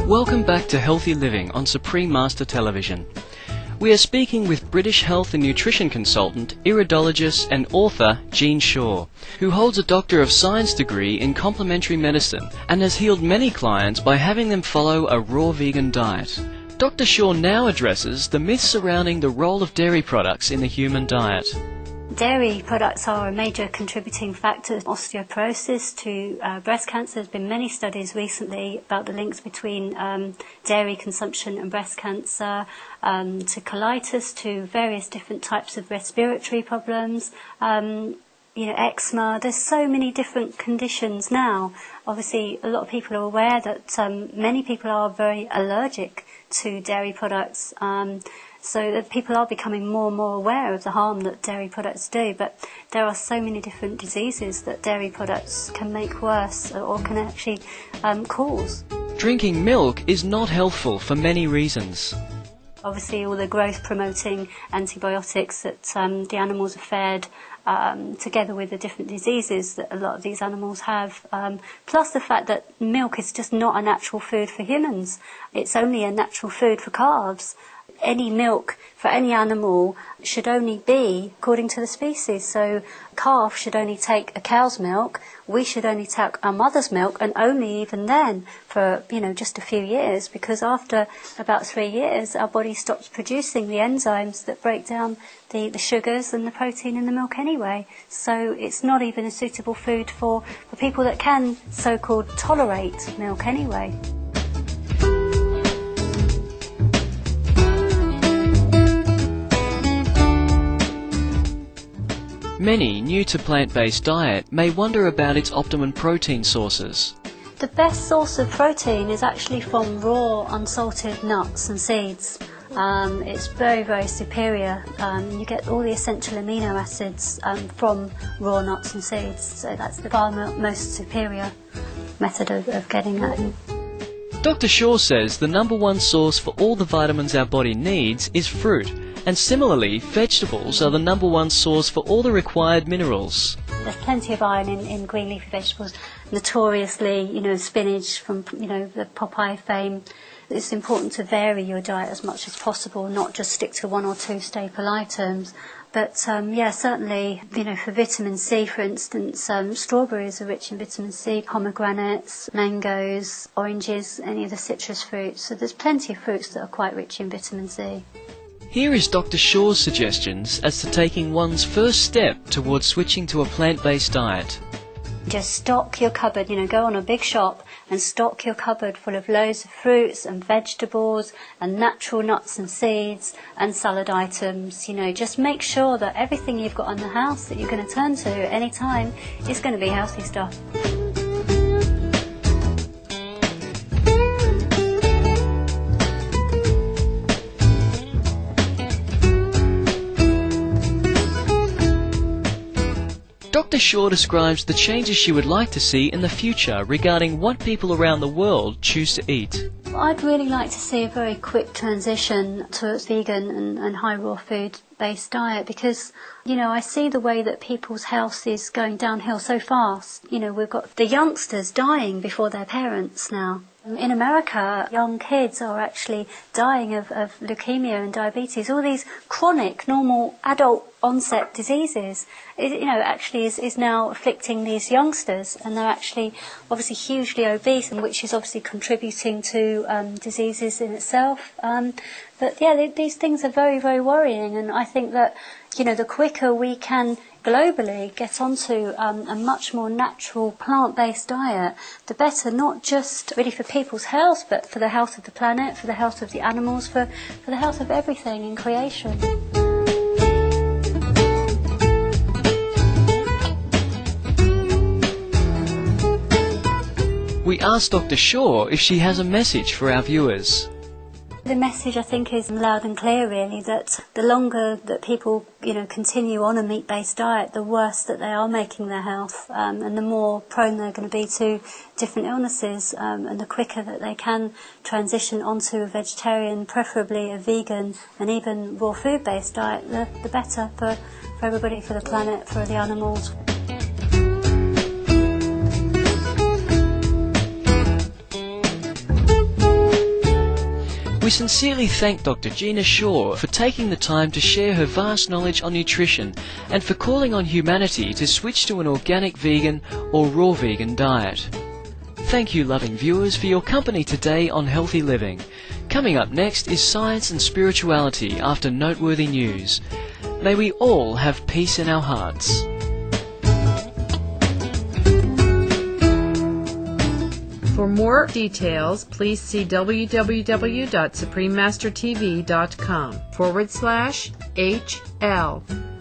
Welcome back to Healthy Living on Supreme Master Television. We are speaking with British health and nutrition consultant, iridologist and author Jean Shaw, who holds a Doctor of Science degree in complementary medicine and has healed many clients by having them follow a raw vegan diet. Dr. Shaw now addresses the myths surrounding the role of dairy products in the human diet. Dairy products are a major contributing factor to osteoporosis, to breast cancer. There's been many studies recently about the links between dairy consumption and breast cancer, to colitis, to various different types of respiratory problems, eczema. There's so many different conditions now. Obviously, a lot of people are aware that many people are very allergic to dairy products. So that people are becoming more and more aware of the harm that dairy products do, but there are so many different diseases that dairy products can make worse or can actually cause. Drinking milk is not healthful for many reasons. Obviously all the growth-promoting antibiotics that the animals are fed, together with the different diseases that a lot of these animals have, plus the fact that milk is just not a natural food for humans. It's only a natural food for calves. Any milk for any animal should only be according to the species. So a calf should only take a cow's milk, we should only take our mother's milk, and only even then for just a few years, because after about 3 years our body stops producing the enzymes that break down the sugars and the protein in the milk anyway. So it's not even a suitable food for people that can so-called tolerate milk anyway. Many new to plant-based diet may wonder about its optimum protein sources. The best source of protein is actually from raw, unsalted nuts and seeds. It's very, very superior. You get all the essential amino acids from raw nuts and seeds, so that's the far most superior method of getting that in. Dr. Shaw says the number one source for all the vitamins our body needs is fruit. And similarly, vegetables are the number one source for all the required minerals. There's plenty of iron in green leafy vegetables. Notoriously, spinach from, the Popeye fame. It's important to vary your diet as much as possible, not just stick to one or two staple items. But certainly, for vitamin C, for instance, strawberries are rich in vitamin C, pomegranates, mangoes, oranges, any of the citrus fruits. So there's plenty of fruits that are quite rich in vitamin C. Here is Dr. Shaw's suggestions as to taking one's first step towards switching to a plant-based diet. Just stock your cupboard, go on a big shop and stock your cupboard full of loads of fruits and vegetables and natural nuts and seeds and salad items. Just make sure that everything you've got in the house that you're going to turn to at any time is going to be healthy stuff. Dr. Shaw describes the changes she would like to see in the future regarding what people around the world choose to eat. I'd really like to see a very quick transition towards vegan and high raw food based diet, because I see the way that people's health is going downhill so fast. We've got the youngsters dying before their parents now. In America, young kids are actually dying of leukemia and diabetes, all these chronic, normal, adult onset diseases. It actually is now afflicting these youngsters, and they're actually obviously hugely obese, and which is obviously contributing to diseases in itself. But these things are very, very worrying, and I think that the quicker we can globally get onto a much more natural plant-based diet, the better, not just really for people's health, but for the health of the planet, for the health of the animals, for the health of everything in creation. We asked Dr. Shaw if she has a message for our viewers. The message, I think, is loud and clear, really, that the longer that people, continue on a meat-based diet, the worse that they are making their health, and the more prone they're going to be to different illnesses, and the quicker that they can transition onto a vegetarian, preferably a vegan, and even raw food-based diet, the better for everybody, for the planet, for the animals. sincerely thank Dr. Gina Shaw for taking the time to share her vast knowledge on nutrition and for calling on humanity to switch to an organic vegan or raw vegan diet. Thank you, loving viewers, for your company today on Healthy Living. Coming up next is Science and Spirituality after noteworthy news. May we all have peace in our hearts. For more details, please see www.suprememastertv.com/HL.